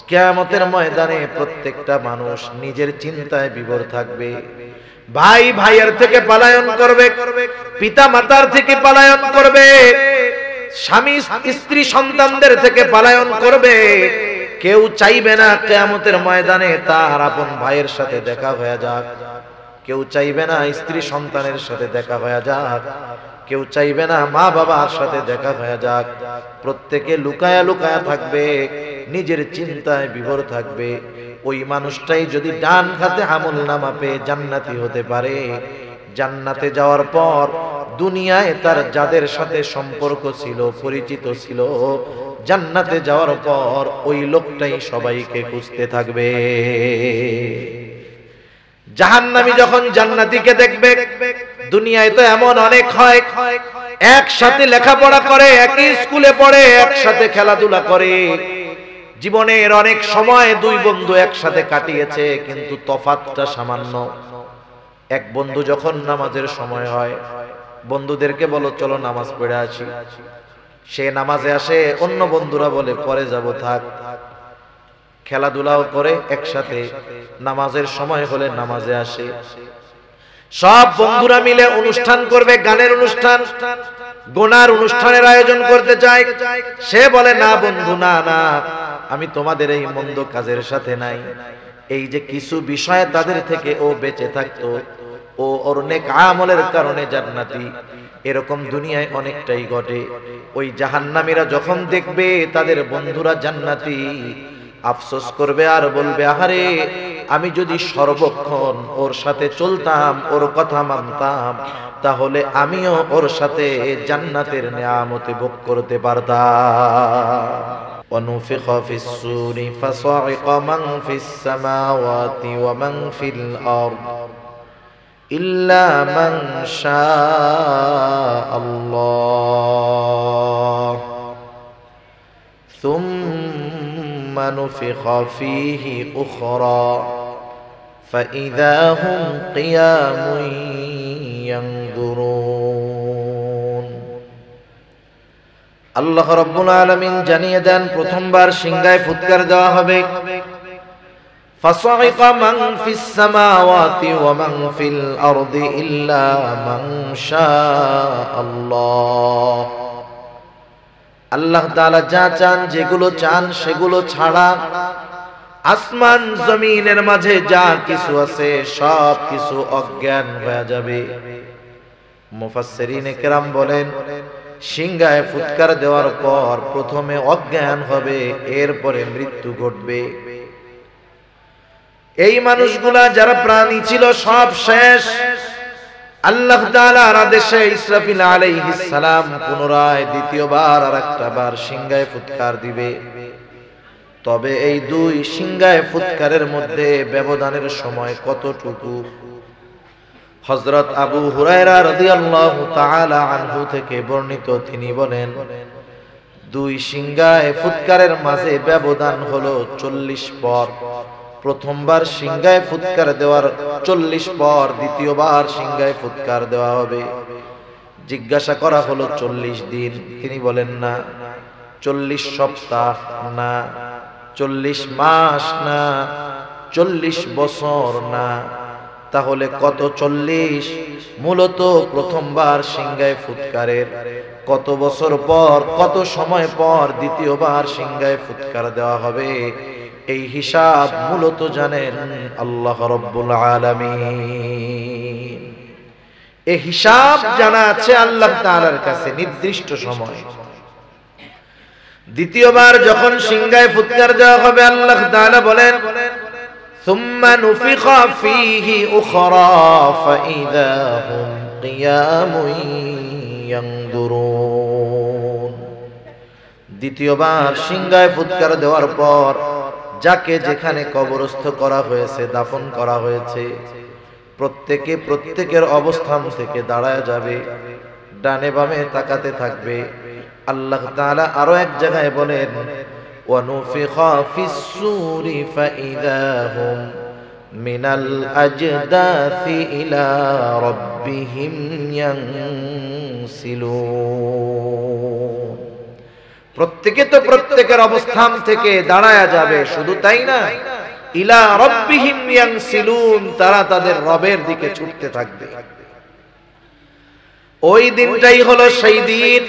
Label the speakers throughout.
Speaker 1: কিয়ামতের ময়দানে প্রত্যেকটা মানুষ নিজের চিন্তায় বিভোর থাকবে। ভাই ভাইয়ের থেকে পলায়ন করবে, পিতা মাতার থেকে পলায়ন করবে, স্বামী স্ত্রী সন্তানদের থেকে পলায়ন করবে। কেউ চাইবে না কিয়ামতের ময়দানে তার আপন ভাইয়ের সাথে দেখা হয়ে যাক, কেউ চাইবে না স্ত্রী সন্তানের সাথে দেখা হয়ে যাক, কেউ চাইবে না মা বাবার সাথে দেখা হয়ে যাক। প্রত্যেকে লুকায়া লুকায়া থাকবে, নিজের চিন্তায় বিভোর থাকবে। ওই মানুষটাই যদি ডান হাতে আমলনামা পেয়ে জান্নাতি হতে পারে, জান্নাতে যাওয়ার পর দুনিয়ায় তার যাদের সাথে সম্পর্ক ছিল, পরিচিত ছিল, জান্নাতে যাওয়ার পর ওই লোকটাই সবাইকে খুঁজতে থাকবে। জাহান্নামী যখন জান্নাতীকে দেখবে, দুনিয়ায় তো এমন অনেক হয়, একসাথে লেখাপড়া করে, একই স্কুলে পড়ে, একসাথে খেলাধুলা করে, জীবনের অনেক সময় দুই বন্ধু একসাথে কাটিয়েছে, কিন্তু তফাৎটা সামান্য। এক বন্ধু যখন নামাজের সময় হয়, বন্ধুদেরকে বলো চলো নামাজ পড়ে আসি, সে নামাজে আসে, অন্য বন্ধুরা বলে পরে যাব, থাক। খেলাধুলাও করে একসাথে, নামাজের সময় হলে নামাজে আসে। সব বন্ধুরা মিলে অনুষ্ঠান করবে, গানের অনুষ্ঠান, গোনার অনুষ্ঠানের আয়োজন করতে চায়। সে বলে না বন্ধু, না না, আমি তোমাদের এই মন্দ কাজের সাথে নাই। এই যে কিছু বিষয়ে তাদের থেকে ও বেঁচে থাকতো, ও ওর নেক আমলের কারণে জান্নাতি। এরকম দুনিয়ায় অনেকটাই ঘটে। ওই জাহান্নামীরা যখন দেখবে তাদের বন্ধুরা জান্নাতি, আফসোস করবে আর বলবে, আহারে আমি যদি সর্বক্ষণ ওর সাথে চলতাম, ওর কথা মানতাম, তাহলে আমিও ওর সাথে জান্নাতের নিয়ামতে ভোগ করতে পারতাম। ونفخ في الصور فصعق من في السماوات ومن في الأرض إلا من شاء الله ثم نفخ فيه أخرى فإذا هم قيام ينظرون আল্লাহ রাব্বুল আলামিন জানিয়ে দেন, প্রথমবার সিংহায় ফুৎকার দেওয়া হবে। ফাসাইকা মান ফিস সামাওয়াতি ওয়া মান ফিল আরদি ইল্লা মান শাআল্লাহ। আল্লাহ তাআলা যা চান, যেগুলো চান সেগুলো ছাড়া আসমান জমিনের মাঝে যা কিছু আছে সব কিছু অজ্ঞান হয়ে যাবে। মুফাসসিরিনে কেরাম বলেন, সিংহায় ফুৎকার দেওয়ার পর প্রথমে অজ্ঞান হবে, এরপরে মৃত্যু ঘটবে। এই মানুষগুলা যারা প্রাণী ছিল সব শেষ। আল্লাহ তাআলার আদেশে ইসরাফিল আলাইহিস সালাম পুনরায় দ্বিতীয়বার আরেকটা বার সিংহায় ফুৎকার দিবে। তবে এই দুই সিংহায় ফুৎকারের মধ্যে ব্যবধানের সময় কতটুকু? হযরত আবু হুরায়রা রাদিয়াল্লাহু তাআলা আনহু থেকে বর্ণিত, তিনি বলেন, দুই সিংহায় ফুৎকারের মাঝে ব্যবধান হলো 40 পর। প্রথমবার সিংহায় ফুৎকার দেওয়ার 40 পর দ্বিতীয়বার সিংহায় ফুৎকার দেওয়া হবে। জিজ্ঞাসা করা হলো 40 দিন, তিনি বলেন না। 40 সপ্তাহ না, 40 মাস না, 40 বছর না, তাহলে কত 40? মূলত প্রথমবার সিংহায় ফুৎকারের কত বছর পর, কত সময় পর দ্বিতীয়বার সিংহায় ফুৎকার দেওয়া হবে, এই হিসাব মূলত জানেন আল্লাহ রাব্বুল আলামিন। এই হিসাব জানা আছে আল্লাহ তাআলার কাছে নির্দিষ্ট সময়। দ্বিতীয়বার যখন সিংহায় ফুৎকার দেওয়া হবে, আল্লাহ তাআলা বলেন, ثم نفخ فيه أخرى فإذا هم قيام ينظرون। দ্বিতীয়বার সিংহায় ফুৎকার দেওয়ার পর যাকে যেখানে কবরস্থ করা হয়েছে, দাফন করা হয়েছে, প্রত্যেকে প্রত্যেকের অবস্থান থেকে দাঁড়ায় যাবে, ডানে বামে তাকাতে থাকবে। আল্লাহ তাআলা আরো এক জায়গায় বলেন, وَنُفِخَ فِي الصُّورِ فَإِذَا هُمْ مِنَ الْأَجْدَاثِ إِلَى رَبِّهِمْ يَنْسِلُونَ। প্রত্যেকে তো প্রত্যেকের অবস্থান থেকে দাঁড়ায়া যাবে, শুধু তাই না, ইলা রাব্বিহিম ইয়ানসিলুন, তারা তাদের রবের দিকে ছুটতে থাকবে। ওই দিনটাই হলো সেই দিন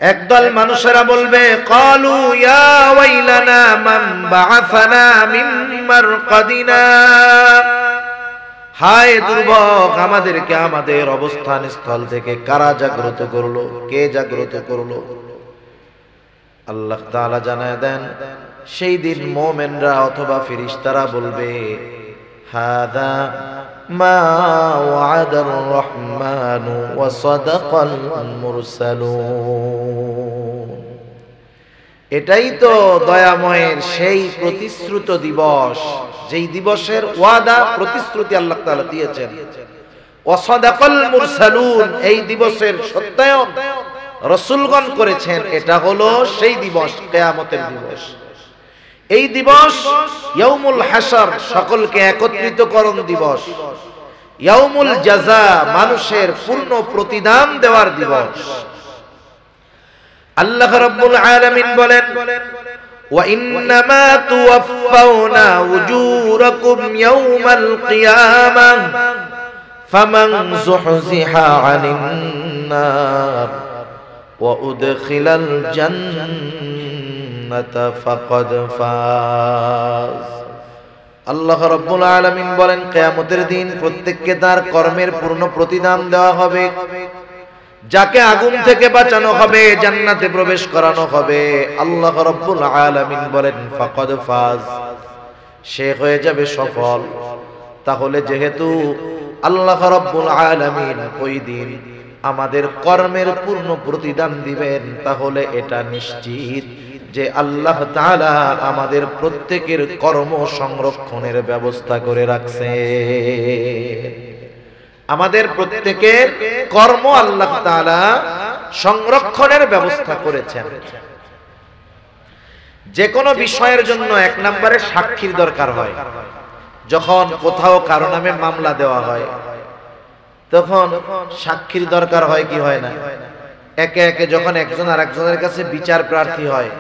Speaker 1: একদল মানুষেরা বলবে, ক্বালু ইয়া ওয়াইলানা মান বাআসানা মিন মারকাদিনা, হায় দুর্ভোগ, আমাদেরকে আমাদের অবস্থান স্থল থেকে কারা জাগ্রত করলো, কে জাগ্রত করলো? আল্লাহ তাআলা জানায় দেন, সেই দিন মুমিনরা অথবা ফেরেশতারা বলবে, হাদা মা ওয়াদার রহমানু ওয়া সাদাকাল মুরসালুন, এটাই তো দয়াময়ের সেই প্রতিশ্রুত দিবস, যেই দিবসের ওয়াদা প্রতিশ্রুতি আল্লাহ তাআলা দিয়েছেন। ওয়া সাদাকাল মুরসালুন, এই দিবসের সত্যায়ন রাসূলগণ করেছেন। এটা হলো সেই দিবস, কিয়ামতের দিবস। এই দিবস ইয়াউমুল হাসর, সকলকে একত্রিতকরণ দিবস। ইয়াউমুল জাযা, মানুষের পূর্ণ প্রতিদান দেওয়ার দিবস। আল্লাহ রাব্বুল আলামিন বলেন, ওয়া ইন্নামা তুওয়াফাউনা উজুরাকুম ইয়াউমাল কিয়ামাহ ফামান যুহজিহা আনিন নার ওয়া উদখিলাল জান্নাতা ফাকাদ ফাজ। আল্লাহ রাব্বুল আলামিন বলেন, কিয়ামতের দিন প্রত্যেককে তার কর্মের পূর্ণ প্রতিদান দেওয়া হবে। যাকে আগুন থেকে বাঁচানো হবে, জান্নাতে প্রবেশ করানো হবে। আল্লাহ রাব্বুল আলামিন বলেন, ফাকাদ ফাজ, সে হয়ে যাবে সফল। তাহলে যেহেতু আল্লাহ রাব্বুল আলামিন ওই দিন আমাদের কর্মের পূর্ণ প্রতিদান দিবেন, তাহলে এটা নিশ্চিত যে আল্লাহ তাআলা আমাদের প্রত্যেকের কর্ম সংরক্ষণের ব্যবস্থা করে রাখছে। আমাদের প্রত্যেকের কর্ম আল্লাহ তাআলা সংরক্ষণের ব্যবস্থা করেছেন। যে কোনো বিষয়ের জন্য এক নম্বরে সাক্ষীর দরকার হয়। যখন কোথাও কারো নামে মামলা দেওয়া হয়, তখন সাক্ষীর দরকার হয় কি হয় না? একে একে যখন একজন আরেকজনের কাছে বিচার প্রার্থী হয়,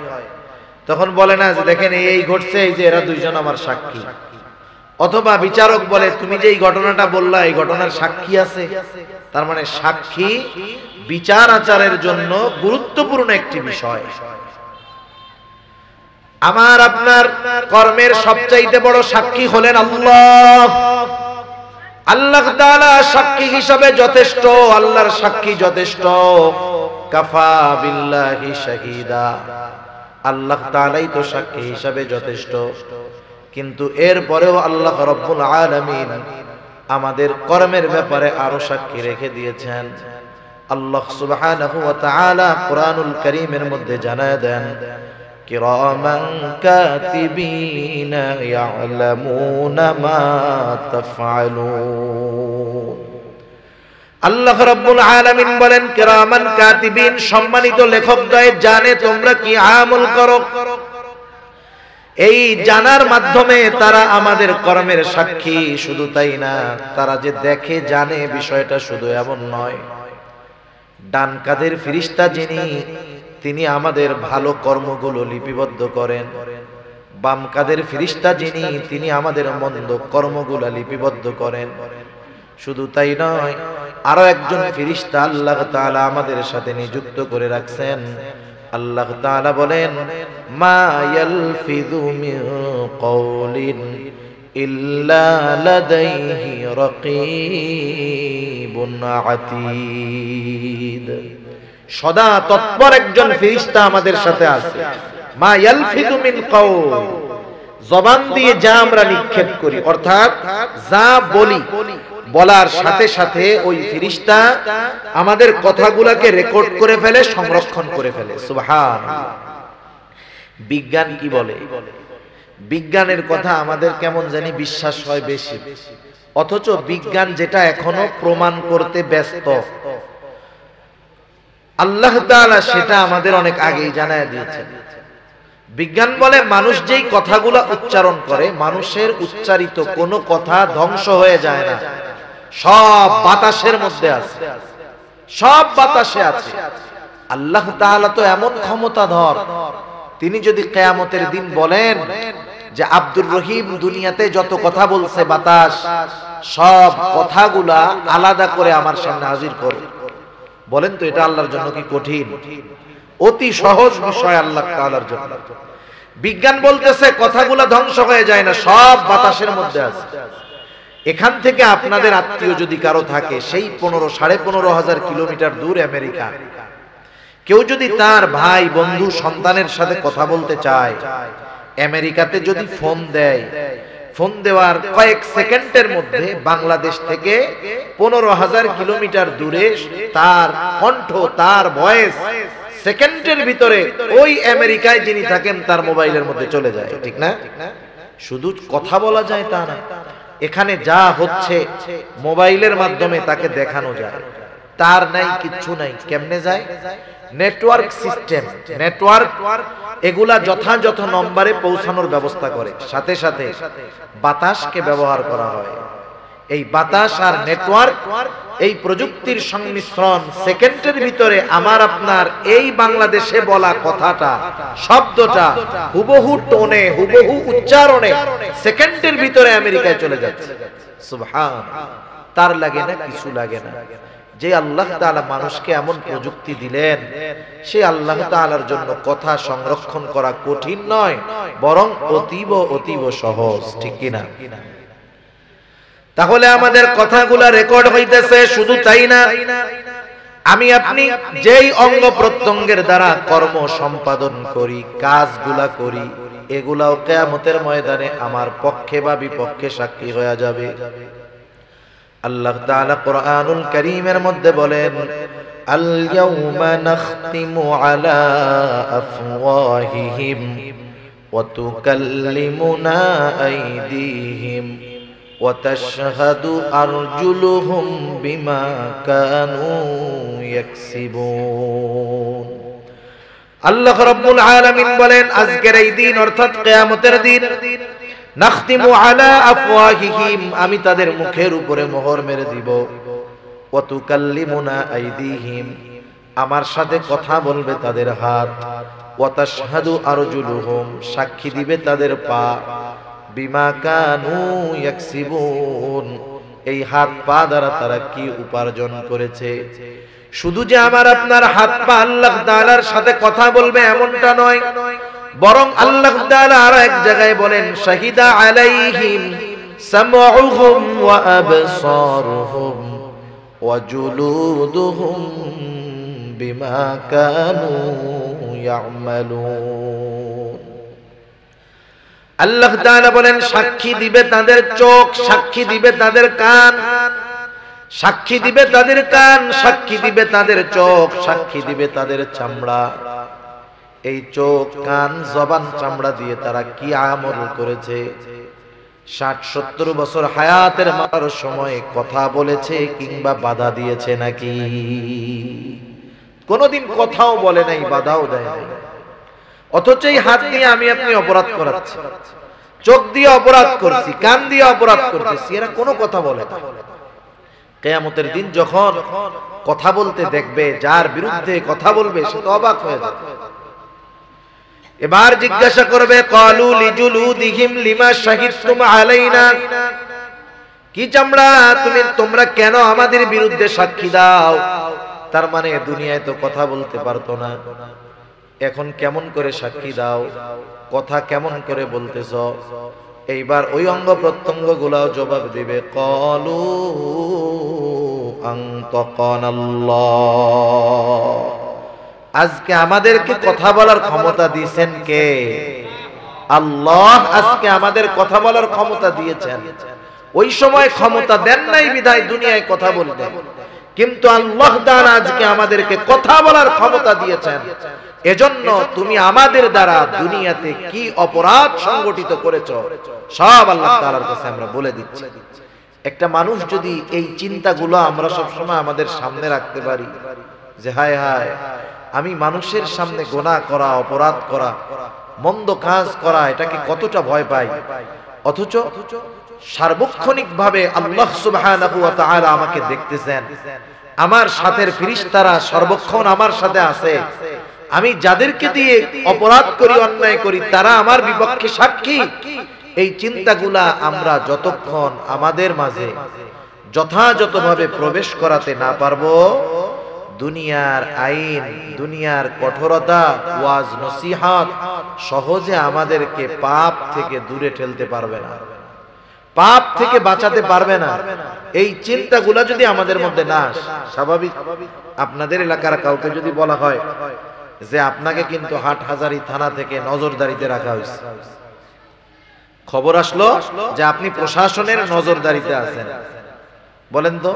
Speaker 1: তখন বলে না যে দেখেন এই ঘটছে, এই যে এরা দুইজন আমার সাক্ষী। অথবা বিচারক বলে, তুমি যে এই ঘটনাটা বললা, এই ঘটনার সাক্ষী আছে। তার মানে সাক্ষী বিচার আচারের জন্য গুরুত্বপূর্ণ একটি বিষয়। আমার আপনার কর্মের সবচাইতে বড় সাক্ষী হলেন আল্লাহ। আল্লাহ তাআলা সাক্ষী হিসাবে যথেষ্ট, আল্লাহর সাক্ষী যথেষ্ট। কাফা বিল্লাহি শাহিদা, আল্লাহ তাআলাই তো সাক্ষী হিসাবে যথেষ্ট। কিন্তু এরপরেও আল্লাহ রাব্বুল আলামিন আমাদের কর্মের ব্যাপারে আরো সাক্ষী রেখে দিয়েছেন। আল্লাহ সুবহানাহু ওয়া তাআলা কুরআনুল কারীমের মধ্যে জানায় দেন, কিরামান কাতিবিনা ইয়ালামুনা মা তাফআলুন। আল্লাহ রাব্বুল আলামিন বলেন, কিরামান কাতিবিন, সম্মানিত লেখকদ্বয় জানে তোমরা কি আমল করো। এই জানার মাধ্যমে তারা আমাদের কর্মের সাক্ষী। শুধু তাই না, তারা যে দেখে জানে বিষয়টা শুধু এমন নয়। ডান কাঁধের ফেরেশতা যিনি, তিনি আমাদের ভালো কর্মগুলো লিপিবদ্ধ করেন। বাম কাঁধের ফেরেশতা যিনি, তিনি আমাদের মন্দ কর্মগুলো লিপিবদ্ধ করেন। শুধু তাই নয়, আরো একজন ফেরেশতা আল্লাহ তাআলা আমাদের সাথে নিযুক্ত করে রাখছেন। আল্লাহ তাআলা বলেন, মা ইয়ালফিযু মিন কওলিন ইল্লা লাদাইহি রাকীবুন আতীদ। সদা তৎপর একজন ফেরেশতা আমাদের সাথে আছে। মা ইয়ালফিযু মিন কওল, জবান দিয়ে যা আমরা নিক্ষেপ করি, অর্থাৎ যা বলি, বলার সাথে সাথে ওই ফেরেশতা আমাদের কথাগুলোকে রেকর্ড করে ফেলে, সংরক্ষণ করে ফেলে। সুবহানাল্লাহ। বিজ্ঞান কি বলে? বিজ্ঞানের কথা আমাদের কেমন জানি বিশ্বাস হয় বেশি, অথচ বিজ্ঞান যেটা এখনো প্রমাণ করতে ব্যস্ত, আল্লাহ তাআলা সেটা আমাদের অনেক আগেই জানায় দিয়েছেন। বিজ্ঞান বলে, মানুষ যেই কথাগুলো উচ্চারণ করে, মানুষের উচ্চারিত কোনো কথা ধ্বংস হয়ে যায় না, সব বাতাসের মধ্যে আছে, সব বাতাসে আছে। আল্লাহ তাআলা তো এমন ক্ষমতাধর, তিনি যদি কিয়ামতের দিন বলেন যে আব্দুর রহিম দুনিয়াতে যত কথা বলছে বাতাস, সব কথাগুলা আলাদা করে আমার সামনে হাজির করো, বলেন তো এটা আল্লাহর জন্য কি কঠিন? অতি সহজ বিষয় আল্লাহ তাআলার জন্য। বিজ্ঞান বলতেছে কথাগুলা ধ্বংস হয়ে যায় না, সব বাতাসের মধ্যে আছে। এখান থেকে আপনাদের আত্মীয় যদি কারো থাকে সেই 15,500 কিলোমিটার দূর আমেরিকা, কেউ যদি তার ভাই বন্ধু সন্তানের সাথে কথা বলতে চায়, আমেরিকাতে যদি ফোন দেয়, ফোন দেওয়ার কয়েক সেকেন্ডের মধ্যে বাংলাদেশ থেকে 15,000 কিলোমিটার দূরে তার কণ্ঠ, তার ভয়েস সেকেন্ডের ভিতরে ওই আমেরিকায় যিনি থাকেন তার মোবাইলের মধ্যে চলে যায়, ঠিক না? শুধু কথা বলা যায় তা না, এখানে যা হচ্ছে মোবাইলের মাধ্যমে তাকে দেখানো যায়। তার নাই কিচ্ছু নাই, কেমনে যায়? নেটওয়ার্ক সিস্টেম, নেটওয়ার্ক এগুলা যথাযথ নম্বরে পৌঁছানোর ব্যবস্থা করে। সাথে সাথে বাতাসকে ব্যবহার করা হয়। এই বাতাস আর নেটওয়ার্ক, এই প্রযুক্তির সংমিশ্রণ সেকেন্ডের ভিতরে আমার আপনার এই বাংলাদেশে বলা কথাটা, শব্দটা হুবহু টোনে, হুবহু উচ্চারণে সেকেন্ডের ভিতরে আমেরিকায় চলে যাচ্ছে। সুবহানাল্লাহ। তার লাগে না, কিছু লাগে না। যে আল্লাহ তাআলা মানুষকে এমন প্রযুক্তি দিলেন, সে আল্লাহ তাআলার জন্য কথা সংরক্ষণ করা কঠিন নয়, বরং অতীব অতীব সহজ, ঠিক কিনা? তাহলে আমাদের কথাগুলা রেকর্ড হইতেছে। শুধু তাই না, আমি আপনি যেই অঙ্গ প্রত্যঙ্গের দ্বারা কর্ম সম্পাদন করি, কাজগুলা করি, এগুলাও কিয়ামতের ময়দানে আমার পক্ষে বা বিপক্ষে সাক্ষী হয়ে যাবে। আল্লাহ তাআলা কোরআনুল কারীমের মধ্যে বলেন, আল ইয়াউমা নাখতিমু আলা আফওয়াহিহিম ওয়া তুকাল্লিমুনা আইদিহিম ওয়া তাশহাদু আরজুলুহুম বিমা কানু ইয়াকসিবুন। আল্লাহ রাব্বুল আলামিন বলেন, আজকের এই দিন অর্থাৎ কিয়ামতের দিন, নাখতিমু আলা আফওয়াহিহিম, আমি তাদের মুখের উপরে মোহর মেরে দিব, ওয়া তুকাল্লিমুনা আইদিহিম, আমার সাথে কথা বলবে তাদের হাত, ওয়া তাশহাদু আরজুলুহুম, সাক্ষী দিবে তাদের পা, বিমা কানু ইয়াকসিবুন, এই হাত পা দ্বারা তারা কি উপার্জন করেছে। শুধু যে আমার আপনার হাত পা আল্লাহ তাআলার সাথে কথা বলবে এমনটা নয়, বরং আল্লাহ তাআলা আর এক জায়গায় বলেন, শাহিদা আলাইহিম সামউহুম ওয়া আবসারুহুম ওয়া জুলুদুহুম বিমা কানু ইয়ামালুন। আল্লাহ তাআলা বলেন, সাক্ষী দিবে তাদের চোখ, সাক্ষী দিবে তাদের কান, সাক্ষী দিবে তাদের কান, সাক্ষী দিবে তাদের চোখ, সাক্ষী দিবে তাদের চামড়া। এই চোখ, কান, জবান, চামড়া দিয়ে তারা কি আমল করেছে। 60-70 বছর হায়াতের মার সময় কথা বলেছে কিংবা বাধা দিয়েছে নাকি? কোনদিন কথাও বলে নাই, বাধাও দেয় নাই। অথচ এই হাত দিয়ে আমি আপনি অপরাধ করাচ্ছি, চোখ দিয়ে অপরাধ করছি, কান দিয়ে অপরাধ করতেছি, এরা কোনো কথা বলে না। কিয়ামতের দিন যখন কথা বলতে দেখবে, যার বিরুদ্ধে কথা বলবে সে তো অবাক হয়ে যাবে। এবার জিজ্ঞাসা করবে, ক্বালু লিজুলুদিহিম লিমা শাহিদতুম আলাইনা, কি চামড়া তোমরা কেন আমাদের বিরুদ্ধে সাক্ষী দাও? তার মানে দুনিয়ায় তো কথা বলতে পারতো না, এখন কেমন করে সাক্ষী দাও? কথা কেমন করে বলতেছ? এইবার ওই অঙ্গ প্রত্যঙ্গ গুলাও জবাব দিবে, ক্বালু আনতাকানাল্লাহ, আজকে আমাদেরকে কথা বলার ক্ষমতা দিয়েছেন কে? আল্লাহ আজকে আমাদের কথা বলার ক্ষমতা দিয়েছেন। ওই সময় ক্ষমতা দেন নাই বিধায় দুনিয়ায় কথা বলতে, কিন্তু আল্লাহ তাআলা আজকে আমাদেরকে কথা বলার ক্ষমতা দিয়েছেন। এজন্য তুমি আমাদের দ্বারা দুনিয়াতে কি অপরাধ সংগঠিত করেছো সব আল্লাহ তাআলার কাছে আমরা বলে দিচ্ছি। একটা মানুষ যদি এই চিন্তাগুলো আমরা সবসময় আমাদের সামনে রাখতে পারি যে হায় হায়, আমি মানুষের সামনে গুনাহ করা, অপরাধ করা, মন্দ কাজ করা, এটাকে কতটা ভয় পাই, অথচ সার্বক্ষণিকভাবে আল্লাহ সুবহানাহু ওয়া তাআলা আমাকে দেখতেছেন, আমার সাথের ফেরেশতারা সর্বক্ষণ আমার সাথে আছে, আমি যাদেরকে দিয়ে অপরাধ করি, অন্যায় করি, তারা আমার বিপক্ষে সাক্ষী। এই চিন্তাগুলা আমরা যতক্ষণ আমাদের মাঝে যথাযথভাবে প্রবেশ করাতে না পারবো, দুনিয়ার আইন, দুনিয়ার কঠোরতা, ওয়াজ নসিহত সহজে আমাদেরকে পাপ থেকে দূরে ঠেলতে পারবে না, পাপ থেকে বাঁচাতে পারবে না। এই চিন্তাগুলা যদি আমাদের মধ্যে না আসে, স্বাভাবিক আপনাদের এলাকার কাউকে যদি বলা হয় যে আপনাকে কিন্তু হাটহাজারী থানা থেকে নজরদারিতে রাখা হয়েছে, খবর আসলো যে আপনি প্রশাসনের নজরদারিতে আছেন, বলেন তো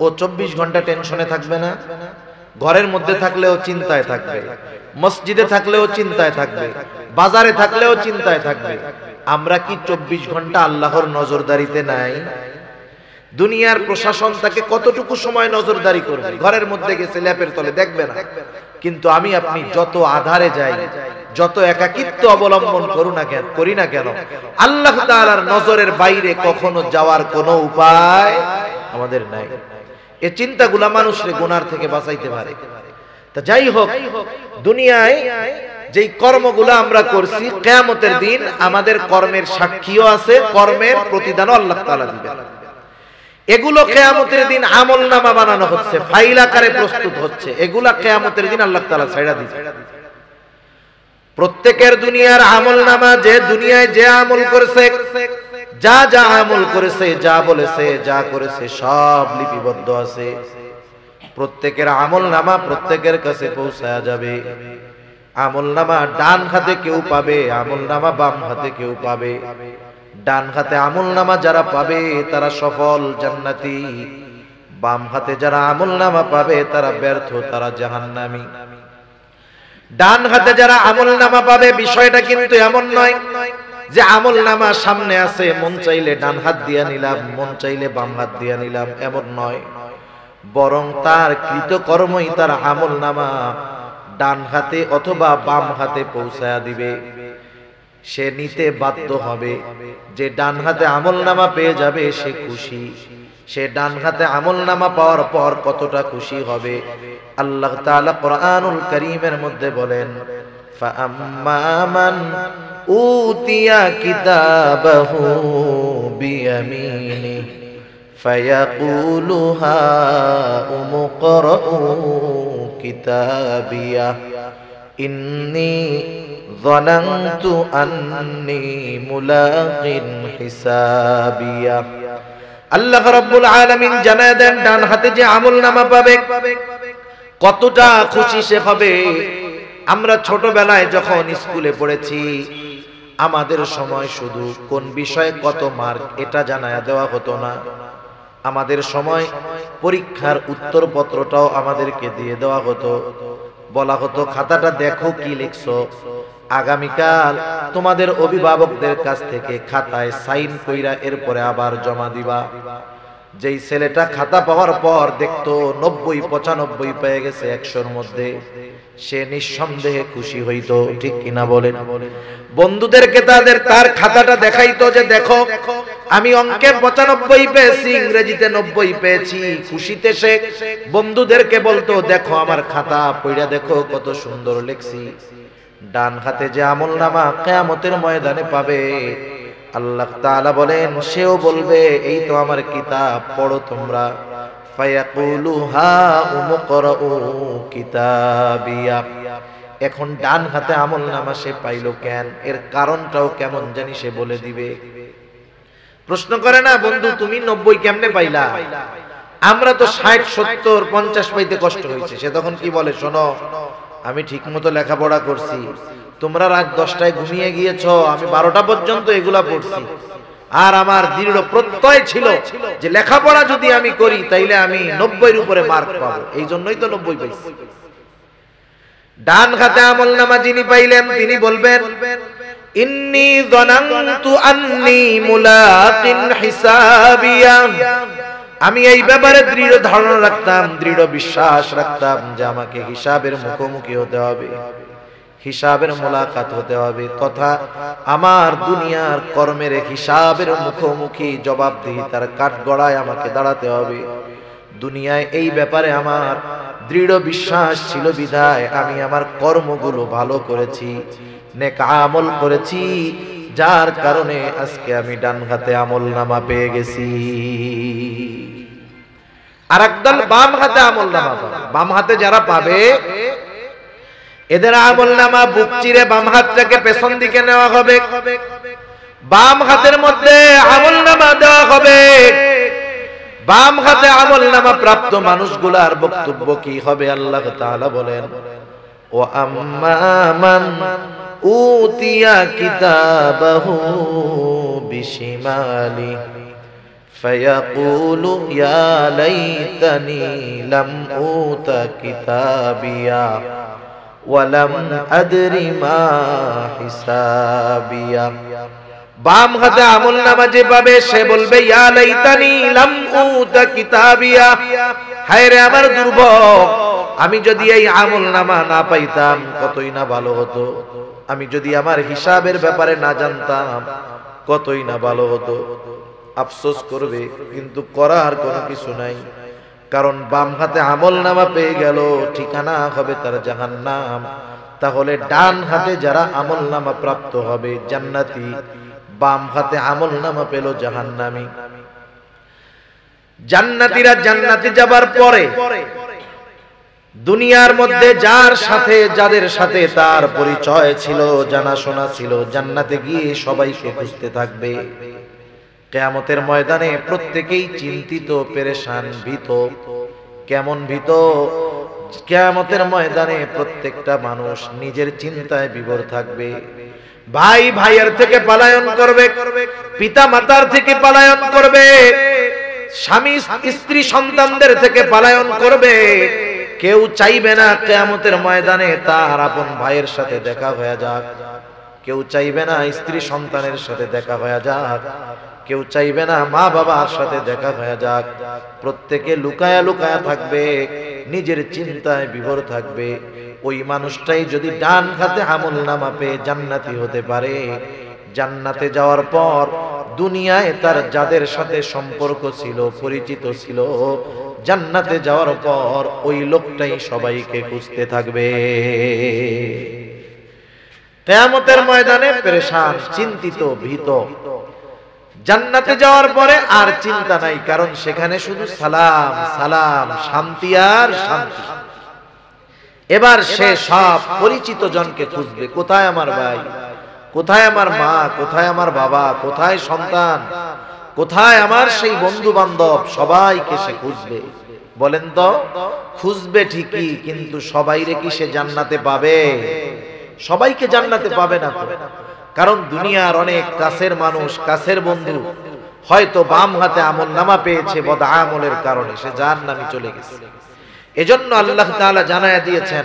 Speaker 1: ও 24 ঘন্টা টেনশনে থাকবে না? ঘরের মধ্যে থাকলেও চিন্তায় থাকবে, মসজিদে থাকলেও চিন্তায় থাকবে, বাজারে থাকলেও চিন্তায় থাকবে। আমরা কি 24 ঘন্টা আল্লাহর নজরদারিতে নাই? দুনিয়ার প্রশাসন তাকে কতটুকু সময় নজরদারি করবে? ঘরের মধ্যে গেছে ল্যাপের তলে দেখবে না, কিন্তু আমি আপনি যত আধারে যাই, যত একাকিত্ব অবলম্বন করি না কেন, আল্লাহ তাআলার নজরের বাইরে কখনো যাওয়ার কোনো উপায় আমাদের নাই। এই চিন্তাগুলা মানুষকে গুনার থেকে বাঁচাইতে পারে। তা যাই হোক, দুনিয়ায় যেই কর্মগুলো আমরা করছি, কিয়ামতের দিন আমাদের কর্মের সাক্ষীও আছে, কর্মের প্রতিদানও আল্লাহ তাআলা দিবেন। এগুলো কিয়ামতের দিন আমলনামা বানানো হচ্ছে, ফাইল আকারে প্রস্তুত হচ্ছে, এগুলা কিয়ামতের দিন আল্লাহ তাআলা ছাইড়া দিবেন। প্রত্যেকের দুনিয়ার আমলনামা, যে দুনিয়ায় যে আমল করেছে, যা যা আমল করেছে, যা বলেছে, যা করেছে, সব লিপিবদ্ধ আছে। প্রত্যেকের আমলনামা প্রত্যেকের কাছে পৌঁছায়া যাবে। আমলনামা ডান হাতে কেউ পাবে, আমলনামা বাম হাতে কেউ পাবে। ডান হাতে আমলনামা যারা পাবে তারা সফল জান্নাতি, বাম হাতে যারা আমলনামা পাবে তারা ব্যর্থ, তারা জাহান্নামী। ডান হাতে যারা আমলনামা পাবে, বিষয়টা কিন্তু এমন নয় যে আমলনামা সামনে আছে, মন চাইলে ডান হাত দিয়া নিলাম, মন চাইলে বাম হাত দিয়া নিলাম, এমন নয়। বরং তার কৃতকর্মই তার আমলনামা ডান হাতে অথবা বাম হাতে পৌঁছায়া দিবে। সে নিতে বাধ্য হবে। যে ডান হাতে আমলনামা পেয়ে যাবে সে খুশি। সে ডান হাতে আমলনামা পাওয়ার পর কতটা খুশি হবে, আল্লাহ তাআলা কোরআনুল কারীমের মধ্যে বলেন, ফাআম্মা মান উতিয়া কিতাবাহু বিয়ামিনি ফায়াকুলু হাউমু করাউ কিতাবিয়া ইন্নী যানানতু আন্নী মুলাকিন হিসাবিয়া। আল্লাহ রাব্বুল আলামিন জানায় দেন, ডান হাতে যে আমলনামা পাবে কতটা খুশি সে হবে। আমরা ছোটবেলায় যখন স্কুলে পড়েছি, আমাদের সময় শুধু কোন বিষয়ে কত মার্ক এটা জানায়া দেওয়া হতো না। আমাদের সময় পরীক্ষার উত্তরপত্রটাও আমাদেরকে দিয়ে দেওয়া হতো। বলা হতো, খাতাটা দেখো কি লিখছো, আগামীকাল তোমাদের অভিভাবকদের কাছ থেকে খাতায় সাইন কইরা এরপরে আবার জমা দিবা। যেই ছেলেটা খাতা পাওয়ার পর দেখতো 90-95 পেয়ে গেছে 100-র মধ্যে, সে নিঃসন্দেহে খুশি হইতো, ঠিক কিনা বলেন? বন্ধুদেরকে তার খাতাটা দেখাইতো যে দেখো আমি অঙ্কে 95 পেয়েছি, ইংরেজিতে 90 পেয়েছি। খুশিতে সে বন্ধুদেরকে বলতো, দেখো আমার খাতা পড়া দেখো কত সুন্দর লিখছি। ডান হাতে যে আমলনামা কিয়ামতের ময়দানে পাবে, আল্লাহ তাআলা বলেন সেও বলবে, এই তো আমার কিতাব, পড়ো তোমরা। ফায়াকুলু হাউমু করাউ কিতাবিয়া। এখন ডান হাতে আমলনামা সে পাইলো কেন, এর কারণটাও কেমন জানি সে বলে দিবে। প্রশ্ন করে না, বন্ধু তুমি 90 কেমনে পাইলা? আমরা তো 60, 70, 50 পাইতে কষ্ট হয়েছে। সে তখন কি বলে, শোনো আমি ঠিক মতো লেখাপড়া করছি, তোমরা রাত 10টায় ঘুমিয়ে গিয়েছো, আমি 12টা পর্যন্ত এগুলা পড়ছি। আর আমার দৃঢ় প্রত্যয় ছিল যে লেখাপড়া যদি আমি করি তাইলে আমি 90-এর উপরে মার্ক পাবো, এই জন্যই তো 90 পাইছি। ডান হাতে আমলনামা যিনি পাইলেন তিনি বলবেন, ইন্নী যানানতু আন্নী মুলাকিন হিসাবিয়া। আমি এই ব্যাপারে দৃঢ় ধারণা রাখতাম, দৃঢ় বিশ্বাস রাখতাম যে আমাকে হিসাবের মুখোমুখি হতে হবে, হিসাবের মোলাকাত হতে হবে, তথা আমার দুনিয়ার কর্মের হিসাবের মুখোমুখি জবাবদিহিতার কাঠগড়ায় আমাকে দাঁড়াতে হবে। দুনিয়ায় এই ব্যাপারে আমার দৃঢ় বিশ্বাস ছিল বিধায় আমি আমার কর্মগুলো ভালো করেছি, নেক আমল করেছি, যার কারণে আজকে আমি ডান হাতে আমলনামা পেয়ে গেছি। আর একদল বাম হাতে আমলনামা পাবে। বাম হাতে যারা পাবে এদের আমলনামা বুক চিরে বাম হাতটাকে পেছন দিকে নেওয়া হবে, বাম হাতের মধ্যে আমলনামা দেওয়া হবে। বাম হাতে আমলনামা প্রাপ্ত মানুষগুলার বক্তব্য কি হবে আল্লাহ তাআলা বলেন, ও আম্মা মান উতিয়া কিতাবাহু বিশিমালি ফায়াকুলু ইয়া লাইতানি লাম উতা কিতাবিয়া ওয়া লাম আদরি মা হিসাবিয়া। বাম হাতে আমলনামা যে পাবে সে বলবে ইয়া লাইতানি লাম উতা কিতাবিয়া, হায় রে আমার দুর্ভোগ, আমি যদি এই আমলনামা না পাইতাম কতই না ভালো হতো, আমি যদি আমার হিসাবের ব্যাপারে না জানতাম কতই না ভালো হতো। আফসোস করবে, কিন্তু করার কোনো কিছু নাই, কারণ বাম হাতে আমলনামা পেয়ে গেল, ঠিকানা হবে তার জাহান্নাম। তাহলে ডান হাতে যারা আমলনামা প্রাপ্ত হবে জান্নাতি, বাম হাতে আমলনামা পেল জাহান্নামী। জান্নাতীরা জান্নাতে যাবার পরে দুনিয়ার মধ্যে যার সাথে যাদের সাথে তার পরিচয় ছিল, জানাশোনা ছিল, জান্নাতে গিয়ে সবাইকে খুঁজতে থাকবে। কিয়ামতের ময়দানে প্রত্যেকেই চিন্তিত, পেরেশান, ভীত। কেমন ভীত? কিয়ামতের ময়দানে প্রত্যেকটা মানুষ নিজের চিন্তায় বিভোর থাকবে। ভাই ভাইয়ের থেকে পলায়ন করবে, পিতা মাতার থেকে পলায়ন করবে, স্বামী স্ত্রী সন্তানদের থেকে পলায়ন করবে। কেউ চাইবে না কিয়ামতের ময়দানে তার আপন ভাইয়ের সাথে দেখা হয়ে যাক, কেউ চাইবে না স্ত্রী সন্তানের সাথে দেখা হয়ে যাক, কেউ চাইবে না মা বাবার সাথে দেখা হয়ে যাক। প্রত্যেকে লুকায়া লুকায়া থাকবে, নিজের চিন্তায় বিভোর থাকবে। ওই মানুষটাই যদি ডান হাতে আমলনামা পেয়ে জান্নাতি হতে পারে, জান্নাতে যাওয়ার পর দুনিয়ায় তার যাদের সাথে সম্পর্ক ছিল, পরিচিত ছিল, জান্নাতে যাওয়ার পর ওই লোকটাই সবাইকে খুঁজতে থাকবে। কিয়ামতের ময়দানে পেরেশান, চিন্তিত, ভীত। জান্নাতে যাওয়ার পরে আর চিন্তা নাই, কারণ সেখানে শুধু সালাম সালাম, শান্তি আর শান্তি। এবার সে সব পরিচিত জনকে খুঁজবে, কোথায় আমার ভাই, কোথায় আমার মা, কোথায় আমার বাবা, কোথায় সন্তান, কোথায় আমার সেই বন্ধু বান্ধব, সবাইকে সে খুঁজবে। বলেন তো, খুঁজবে ঠিকই, কিন্তু সবাইরে কি সে জান্নাতে পাবে? সবাইকে জান্নাতে পাবে না তো। কারণ দুনিয়ার অনেক কাছের মানুষ, কাছের বন্ধু হয়তো বাম হাতে আমলনামা পেয়েছে, বদআমলের কারণে সে জাহান্নামে চলে গেছে। এজন্য আল্লাহ তাআলা জানায়া দিয়েছেন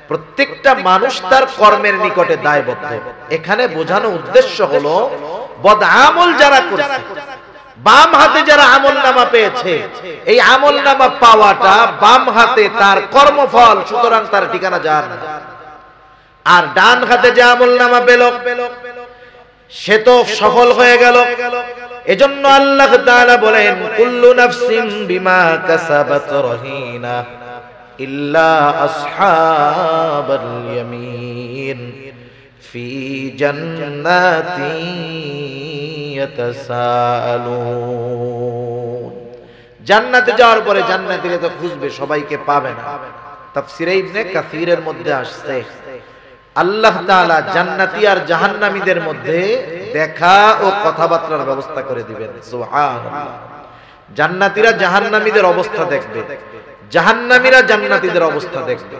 Speaker 1: প্রত্যেকটা মানুষ তার কর্মের নিকটে দায়বদ্ধ। এখানে বোঝানো উদ্দেশ্য হলো বদআমল যারা করছে, বাম হাতে যারা আমলনামা পেয়েছে, এই আমলনামা পাওয়াটা বাম হাতে তার কর্মফল, সুতরাং তার ঠিকানা জাহান্নাম। আর ডান হাতে যে আমলনামা পেল সে তো সফল হয়ে গেল। এজন্য আল্লাহ তাআলা বলেন, কুল্লু নাফসিন বিমা কাসাবাত রহিনা ইল্লা আসহাবাল ইয়ামিন ফি জান্নাতিন ইয়াতাসাআলুন। জান্নাতে যাওয়ার পরে জান্নাতীরা তো খুঁজবে, সবাইকে পাবে না। তাফসীরে ইবনে কাসীরের মধ্যে আসছে আল্লাহ তাআলা জান্নাতি আর জাহান্নামীদের মধ্যে দেখা ও কথাবার্তার ব্যবস্থা করে দিবেন। সুবহানাল্লাহ। জান্নাতীরা জাহান্নামীদের অবস্থা দেখবে, জাহান্নামীরা জান্নাতীদের অবস্থা দেখবে।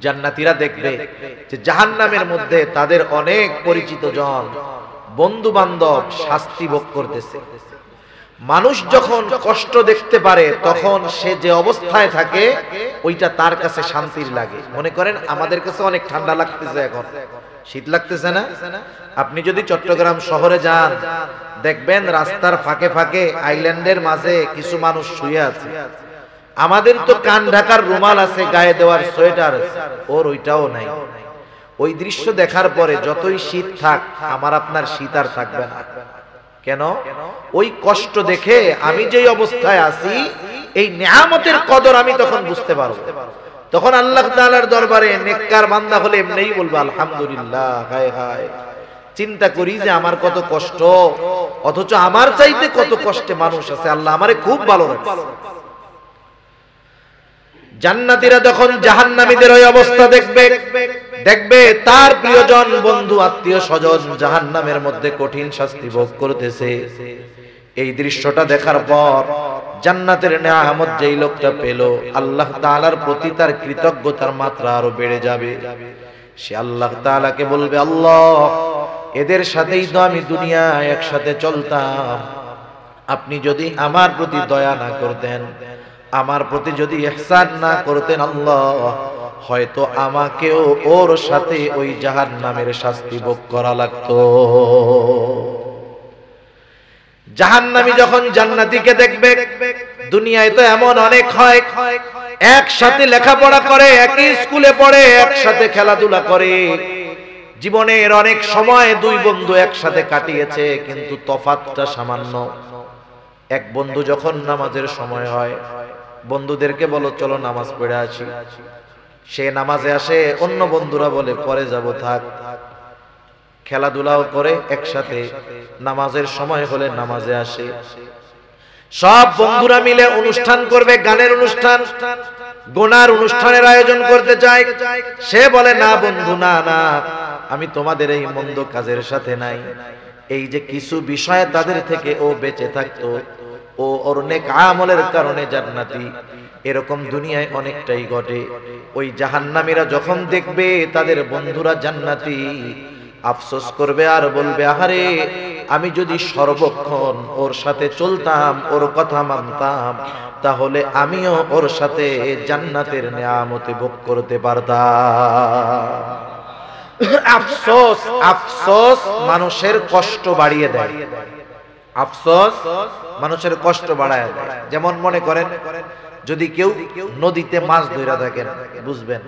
Speaker 1: জান্নাতীরা দেখবে যে জাহান্নামের মধ্যে তাদের অনেক পরিচিত জন, বন্ধু বান্ধব শাস্তি ভোগ করতেছে। মানুষ যখন কষ্ট দেখতে পারে তখন সে যে অবস্থায় থাকে ওইটা তার কাছে শান্তির লাগে। মনে করেন আমাদের কাছে অনেক ঠান্ডা লাগতেছে, এখন শীত লাগতেছে না? আপনি যদি চট্টগ্রাম শহরে যান দেখবেন রাস্তার ফাঁকে ফাঁকে আইল্যান্ডের মাঝে কিছু মানুষ শুয়ে আছে। আমাদের তো কান ঢাকার রুমাল আছে, গায়ে দেওয়ার সোয়েটার আছে, ওর ওইটাও নাই। ওই দৃশ্য দেখার পরে যতই শীত থাক আমার আপনার শীত আর থাকবে না। কেন? ওই কষ্ট দেখে আমি যেই অবস্থায় আছি এই নিয়ামতের কদর আমি তখন বুঝতে পারবো। তখন আল্লাহ তাআলার দরবারে নেককার বান্দা হলে এমনিই বলবো আলহামদুলিল্লাহ। হায় হায়, চিন্তা করি যে আমার কত কষ্ট, অথচ আমার চাইতে কত কষ্টে মানুষ আছে, আল্লাহ আমারে খুব ভালো রাখে। জান্নাতীরা যখন জাহান্নামীদের ওই অবস্থা দেখবে তার প্রিয়জন, বন্ধু, আত্মীয় স্বজন জাহান্নামের মধ্যে কঠিন শাস্তি ভোগ করতেছে, এই দৃশ্যটা দেখার পর জান্নাতের নিয়ামত যেই লোকটা পেল, আল্লাহ তাআলার প্রতি তার কৃতজ্ঞতার মাত্রা আরো বেড়ে যাবে। সে আল্লাহ তাআলাকে বলবে, আল্লাহ, এদের সাথেই তো আমি দুনিয়ায় একসাথে চলতাম, আপনি যদি আমার প্রতি দয়া না করতেন, আমার প্রতি যদি ইহসান না করতেন, আল্লাহ, হয়তো আমাকেও ওর সাথে ওই জাহান্নামের শাস্তি ভোগ করা লাগতো। জাহান্নামী যখন জান্নাতীকে দেখবে, দুনিয়ায় তো এমন অনেক হয়, একসাথে লেখাপড়া করে, একই স্কুলে পড়ে, একসাথে খেলাধুলা করে, জীবনের অনেক সময় দুই বন্ধু একসাথে কাটিয়েছে, কিন্তু তফাৎটা সামান্য। এক বন্ধু যখন নামাজের সময় হয়, বন্ধুদেরকে বলো চলো নামাজ পড়ে আসি, সে নামাজে আসে, অন্য বন্ধুরা বলে পরে যাব, থাক। খেলাধুলাও করে একসাথে, নামাজের সময় হলে নামাজে আসে। সব বন্ধুরা মিলে অনুষ্ঠান করবে, গানের অনুষ্ঠান, গোনার অনুষ্ঠানের আয়োজন করতে চায়। সে বলে না বন্ধু, না না, আমি তোমাদের এই মন্দ কাজের সাথে নাই। এই যে কিছু বিষয়ে তাদের থেকে ও বেঁচে থাকতো, ও ওর নেক আমলের কারণে জান্নাতি। এরকম দুনিয়ায় অনেকটাই ঘটে। ওই জাহান্নামীরা যখন দেখবে তাদের বন্ধুরা জান্নাতি, আফসোস করবে আর বলবে, আহারে, আমি যদি সর্বক্ষণ ওর সাথে চলতাম, ওর কথা মানতাম, তাহলে আমিও ওর সাথে জান্নাতের নিয়ামত ভোগ করতে পারতাম। আফসোস, আফসোস মানুষের কষ্ট বাড়িয়ে দেয়। আফসোস মানুষের কষ্ট বাড়ায় দেয়। যেমন মনে করেন, যদি কেউ নদীতে মাছ ধরে থাকেন, বুঝবেন,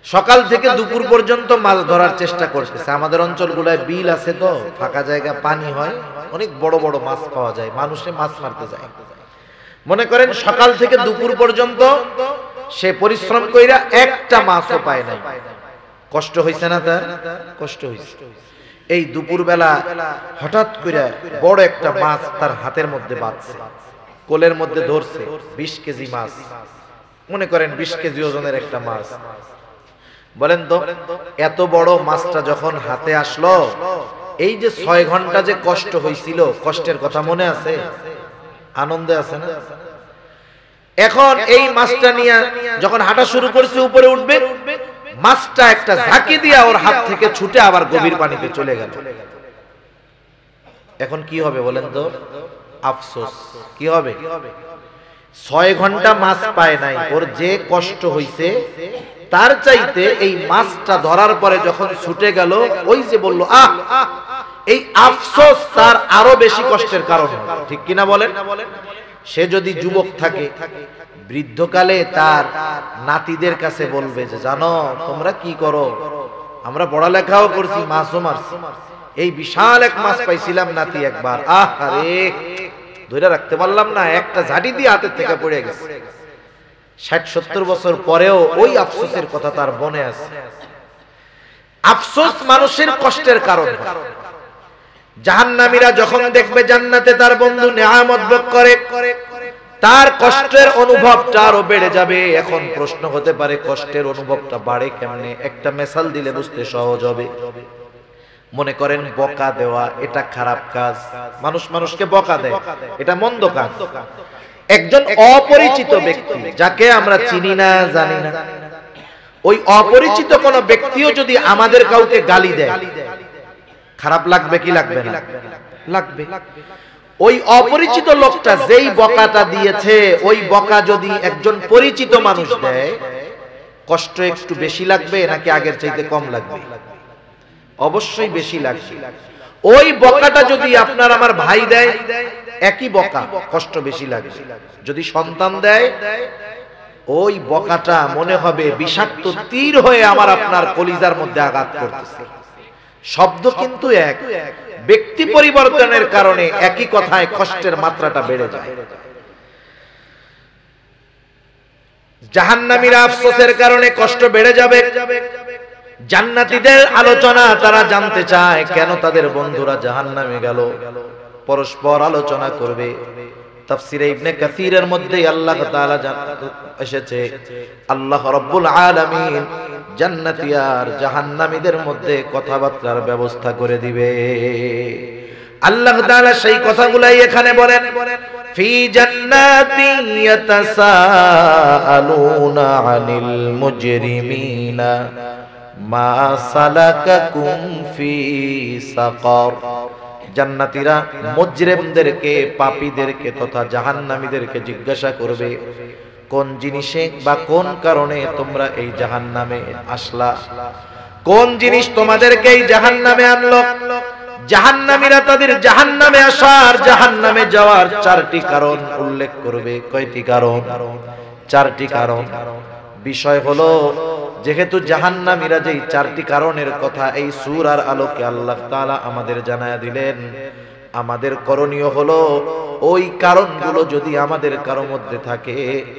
Speaker 1: সকাল থেকে দুপুর পর্যন্ত মাছ ধরার চেষ্টা করতেছে। আমাদের অঞ্চলগুলোয় বিল আছে, তো ফাঁকা জায়গা, পানি হয়, অনেক বড় বড় মাছ পাওয়া যায়, মানুষে মাছ মারতে যায়। মনে করেন সকাল থেকে দুপুর পর্যন্ত সে পরিশ্রম কইরা একটা মাছও পায় নাই। কষ্ট হইছে না তার? কষ্ট হইছে। এই দুপুর বেলা হঠাৎ করে বড় একটা মাছ তার হাতের মধ্যে বাঁধছে, কোলের মধ্যে ধরছে, 20 কেজি মাছ। মনে করেন 20 কেজি ওজনের একটা মাছ। বলেন তো, এত বড় মাছটা যখন হাতে আসলো, এই যে 6 ঘন্টা যে কষ্ট হয়েছিল, কষ্টের কথা মনে আছে? আনন্দে আছে না? এখন এই মাছটা নিয়ে যখন হাঁটা শুরু করছে, উপরে উঠবে, মাছটা একটা ঝাঁকি দিয়া ওর হাত থেকে ছুটে আবার গভীর পানিতে চলে গেল। এখন কি হবে বলেন তো? আফসোস। কি হবে? 6 ঘন্টা মাছ পায় নাই, ওর যে কষ্ট হইছে তার চাইতে এই মাছটা ধরার পরে যখন ছুটে গেল, ওই যে বলল আহ, এই আফসোস তার আরো বেশি কষ্টের কারণ। ঠিক কিনা বলেন? সে যদি যুবক থাকে, বৃদ্ধকালে তার নাতিদের কাছে বলবে যে, জানো তোমরা কি করো, আমরা পড়ালেখাও করছি, মাছও মারছি, এই বিশাল এক মাছ পাইছিলাম নাতি একবার, আহ আরে ধরে রাখতে পারলাম না, একটা ঝাঁটি দিয়ে হাতের থেকে পড়ে গেছে। 60-70 বছর পরেও ওই আফসোসের কথা তার মনে আছে। আফসোস মানুষের কষ্টের কারণ। জাহান্নামীরা যখন দেখবে জান্নাতে তার বন্ধু নিয়ামত ভোগ করে, তার কষ্টের অনুভবটা আরো বেড়ে যাবে। এখন প্রশ্ন হতে পারে, কষ্টের অনুভবটা বাড়ে কেমনে? একটা মেসাল দিলে বুঝতে সহজ হবে। মনে করেন বকা দেওয়া, এটা খারাপ কাজ, মানুষ মানুষকে বকা দেয়, এটা মন্দ কাজ। একজন অপরিচিত ব্যক্তি, যাকে আমরা চিনি না, জানি না, ওই অপরিচিত কোন ব্যক্তিও যদি আমাদের কাউকে গালি দেয়, খারাপ লাগবে কি লাগবে না? লাগবে। ওই অপরিচিত লোকটা যেই বকাটা দিয়েছে, ওই বকা যদি একজন পরিচিত মানুষ দেয়, কষ্ট একটু বেশি লাগবে নাকি আগের চাইতে কম লাগবে? অবশ্যই বেশি লাগবে। ওই বকাটা যদি আপনার আমার ভাই দেয়, একই বকা, কষ্ট বেশি লাগবে। যদি সন্তান দেয়, ওই বকাটা মনে হবে বিষাক্ত তীর হয়ে আমার আপনার কলিজার মধ্যে আঘাত করতেছে। শব্দ কিন্তু এক, ব্যক্তি পরিবর্তনের কারণে একই কথায় কষ্টের মাত্রাটা বেড়ে যায়। জাহান্নামীরা আফসোসের কারণে কষ্ট বেড়ে যাবে। জান্নাতীদের আলোচনা তারা জানতে চায় কেন তাদের বন্ধুরা জাহান্নামে গেল, পরস্পর আলোচনা করবে। তাফসীরে ইবনে কাসীরের মধ্যে আল্লাহ তাআলা এসেছে, আল্লাহ রাব্বুল আলামিন জান্নাতি আর জাহান্নামীদের মধ্যে কথাবার্তার ব্যবস্থা করে দিবে। আল্লাহ তাআলা সেই কথাগুলাই এখানে বলেন, ফি জান্নাতিন ইয়াতাসাআলুনা আনিল মুজরিমিনা মা সালাকাকুম ফি সাকার। জান্নাতীরা মুজরিমদেরকে, পাপীদেরকে তথা জাহান্নামীদেরকে জিজ্ঞাসা করবে, কোন জিনিসে বা কোন কারণে তোমরা এই জাহান্নামে আসলা, কোন জিনিস তোমাদেরকে এই জাহান্নামে আনলো। জাহান্নামীরা তাদের জাহান্নামে আসার, জাহান্নামে যাওয়ার চারটি কারণ উল্লেখ করবে। কয়টি কারণ? চারটি কারণ। বিষয় হলো, যেহেতু জাহান্নামীরা যেই চারটি কারণের কথা এই সূরার আলোকে আল্লাহ তাআলা আমাদের জানায়া দিলেন, আমাদের করণীয় হলো ওই কারণগুলো যদি আমাদের কারো মধ্যে থাকে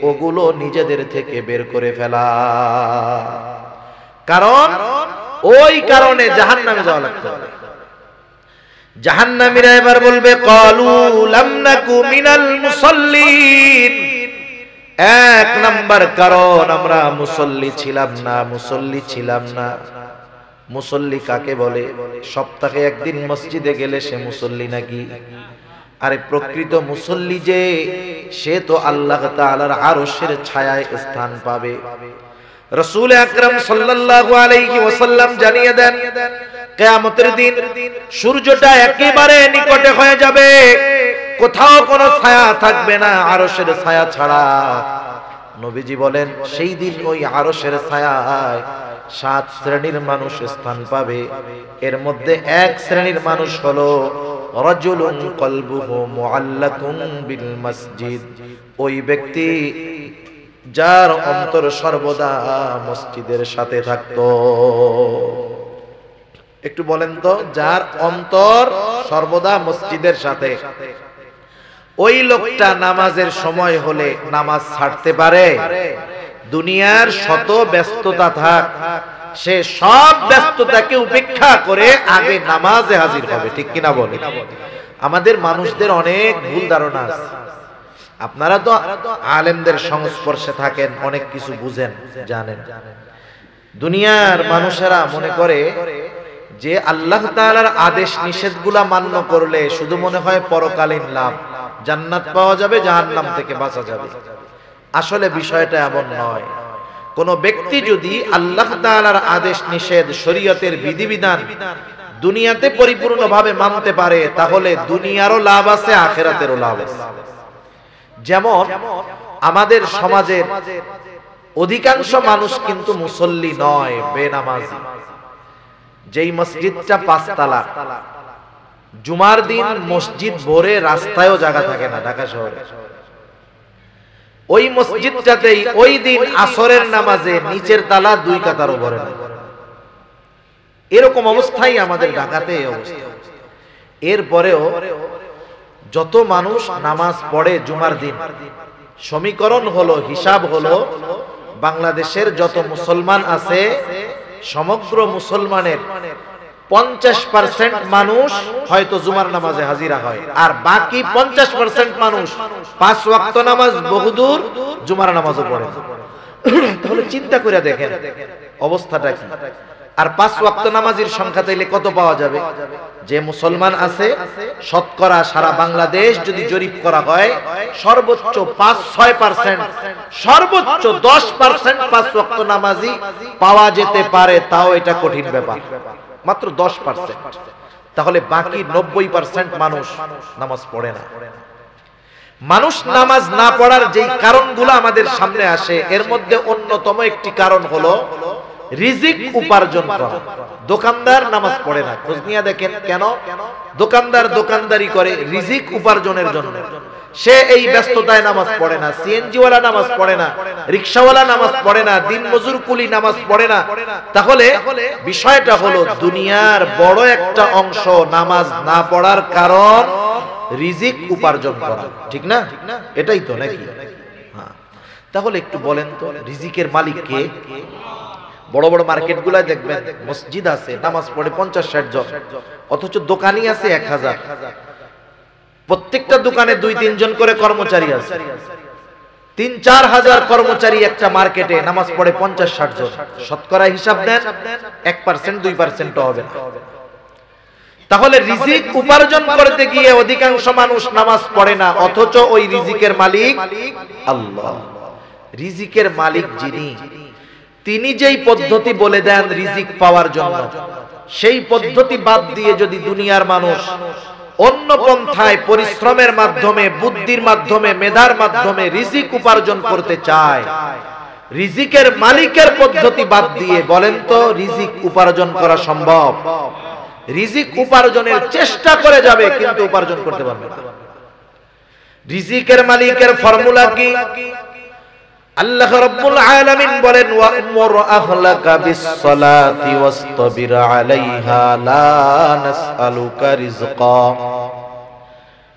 Speaker 1: ওগুলো নিজেদের থেকে বের করে ফেলা। কারণ ওই কারণে জাহান্নামে যাওয়া লাগতে হবে। জাহান্নামীরা এবার বলবে, ক্বালু লাম নাকু মিনাল মুসাল্লিন। এক নাম্বার কারণ, আমরা মুসল্লি ছিলাম না, মুসল্লি ছিলাম না। মুসল্লি কাকে বলে? সপ্তাহে একদিন মসজিদে গেলে সে মুসল্লি নাকি? আরে প্রকৃত মুসল্লি যে, সে তো আল্লাহ তাআলার আরশের ছায়ায় স্থান পাবে। রাসূল আকরাম সাল্লাল্লাহু আলাইহি ওয়াসাল্লাম জানিয়ে দেন, কিয়ামতের দিন সূর্যটা একেবারে নিকটে হয়ে যাবে, কোথাও কোনো ছায়া থাকবে না আরশের ছায়া ছাড়া। নবীজি বলেন, সেই দিন ওই আরশের ছায়ায় 7 শ্রেণীর মানুষ স্থান পাবে। এর মধ্যে এক শ্রেণীর মানুষ হলো রাজুলুন কলবুহু মুআল্লাকুন বিল মসজিদ। ওই ব্যক্তি যার অন্তর সর্বদা মসজিদের সাথে থাকতো। একটু বলেন তো, যার অন্তর সর্বদা মসজিদের সাথে, ওই লোকটা নামাজের সময় হলে নামাজ ছাড়তে পারে? দুনিয়ার শত ব্যস্ততা থাক, সে সব ব্যস্ততাকে উপেক্ষা করে আগে নামাজে হাজির হবে। ঠিক কিনা বলে? আমাদের মানুষদের অনেক ভুল ধারণা আছে। আপনারা তো আলেমদের সংস্পর্শে থাকেন, অনেক কিছু বুঝেন, জানেন। দুনিয়ার মানুষেরা মনে করে যে আল্লাহ তাআলার আদেশ নিষেধগুলা মান্য করলে শুধু মনে হয় পরকালীন লাভ, জান্নাত পাওয়া যাবে, জাহান্নাম থেকে বাঁচা যাবে। আসলে বিষয়টা এমন নয়। কোন ব্যক্তি যদি আল্লাহ তাআলার আদেশ নিষেধ, শরীয়তের বিধিবিধান দুনিয়াতে পরিপূর্ণভাবে মানতে পারে, তাহলে দুনিয়ারও লাভ আছে, আখিরাতেরও লাভ আছে। যেমন আমাদের সমাজের অধিকাংশ মানুষ কিন্তু মুসল্লি নয়, বেনামাজি। যেই মসজিদটা 5 তালা, জুমার দিন মসজিদ ভরে রাস্তায়ও জায়গা থাকে না ঢাকা শহরে, ওই মসজিদটাতেই ওই দিন আসরের নামাজে নিচের তালা 2 কাতারও ভরে না। এরকম অবস্থাই আমাদের ঢাকাতে এই অবস্থা। এরপরেও যত মানুষ নামাজ পড়ে জুমার দিন, সমীকরণ হলো, হিসাব হলো, বাংলাদেশের যত মুসলমান আছে সমগ্র মুসলমানের 50% মানুষ হয়তো জুমার নামাজে হাজিরা হয়, আর বাকি 50% মানুষ 5 ওয়াক্ত নামাজ বহুদূর জুমার নামাজও পড়ে। তাহলে চিন্তা করে দেখেন অবস্থাটা কি। আর 5 ওয়াক্ত নামাজের সংখ্যা তাইলে কত পাওয়া যাবে? যে মুসলমান আছে শতকরা সারা বাংলাদেশ যদি জরিপ করা হয়, সর্বোচ্চ 5-6%, সর্বোচ্চ 10% 5 ওয়াক্ত নামাজি পাওয়া যেতে পারে। তাও এটা কঠিন ব্যাপার, মাত্র 10%। তাহলে বাকি 90% মানুষ নামাজ পড়ে না। মানুষ নামাজ না পড়ার যেই কারণগুলো আমাদের সামনে আসে, এর মধ্যে অন্যতম একটি কারণ হলো রিজিক উপার্জন করা। দোকানদার নামাজ পড়ে না, খোঁজ নিয়ে দেখেন কেন? দোকানদার দোকানদারি করে রিজিক উপার্জনের জন্য। সে এই ব্যস্ততায় নামাজ পড়ে না। সিএনজি ওয়ালা নামাজ পড়ে না, রিকশাওয়ালা নামাজ পড়ে না, দিন মজুর কুলি নামাজ পড়ে না। তাহলে বিষয়টা হলো দুনিয়ার বড় একটা অংশ নামাজ না পড়ার কারণ রিজিক উপার্জন করা। ঠিক না? এটাই তো নাকি? তাহলে একটু বলেন তো রিজিকের মালিক কে? বড় বড় মার্কেটগুলোয় দেখবেন মসজিদ আছে, নামাজ পড়ে 50-60 জন, অথচ দোকানি আছে 1000। প্রত্যেকটা দোকানে 2-3 জন করে কর্মচারী আছে। 3-4 হাজার কর্মচারী একটা মার্কেটে, নামাজ পড়ে 50-60 জন। শতকরা হিসাব দেন 1% 2% হবে না। তাহলে রিজিক উপার্জন করতে গিয়ে অধিকাংশ মানুষ নামাজ পড়ে না, অথচ ওই রিজিকের মালিক আল্লাহ। রিজিকের মালিক যিনি, তিনি যেই পদ্ধতি বলে দেন রিজিক পাওয়ার জন্য, সেই পদ্ধতি বাদ দিয়ে যদি দুনিয়ার মানুষ অন্য পন্থায় পরিশ্রমের মাধ্যমে, বুদ্ধির মাধ্যমে, মেধার মাধ্যমে রিজিক উপার্জন করতে চায়, রিজিকের মালিকের পদ্ধতি বাদ দিয়ে বলেন তো রিজিক উপার্জন করা সম্ভব? রিজিক উপার্জনের চেষ্টা করে যাবে কিন্তু উপার্জন করতে পারবে না। রিজিকের মালিকের ফর্মুলা কি? আল্লাহ রাব্বুল আলামিন বলেন ওয়া'মুর আহলাকা বিস-সালাতি ওয়াসতাবির আলাইহা লা নাসআলুকা রিজকা।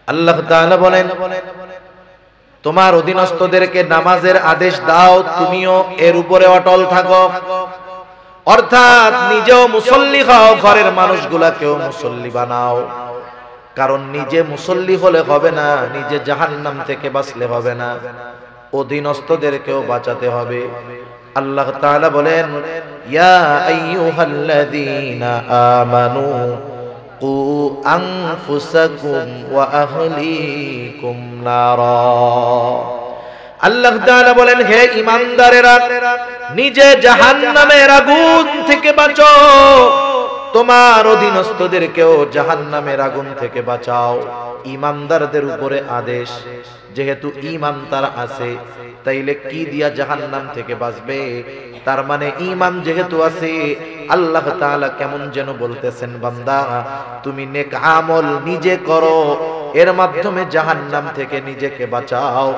Speaker 1: আল্লাহ তাআলা বলেন তোমার অধীনস্থদেরকে নামাজের আদেশ দাও, তুমিও এর উপরে অটল থাকো। অর্থাৎ নিজেও মুসল্লি হও, ঘরের মানুষগুলাকেও মুসল্লি বানাও। কারণ নিজে মুসল্লি হলে হবে না, নিজে জাহান্নাম থেকে বাঁচলে হবে না, অধীনস্থদেরকেও বাঁচাতে হবে। আল্লাহ তাআলা বলেন ইয়া আইয়ুহাল্লাযীনা আমানু কু আনফুসাকুম ওয়া আহলিকুম নারা। আল্লাহ তাআলা বলেন হে ঈমানদারেরা, নিজে জাহান্নামের আগুন থেকে বাঁচো, তোমার অধীনস্থদেরকেও জাহান্নামের আগুন থেকে বাঁচাও। ঈমানদারদের উপরে আদেশ, যেহেতু ঈমান তার আছে, তাইলে কি দিয়া জাহান্নাম থেকে বাঁচবে? তার মানে ঈমান যেহেতু আছে, আল্লাহ তাআলা কেমন যেন বলতেছেন বান্দা তুমি নেক আমল নিজে করো, এর মাধ্যমে জাহান্নাম থেকে নিজেকে বাঁচাও।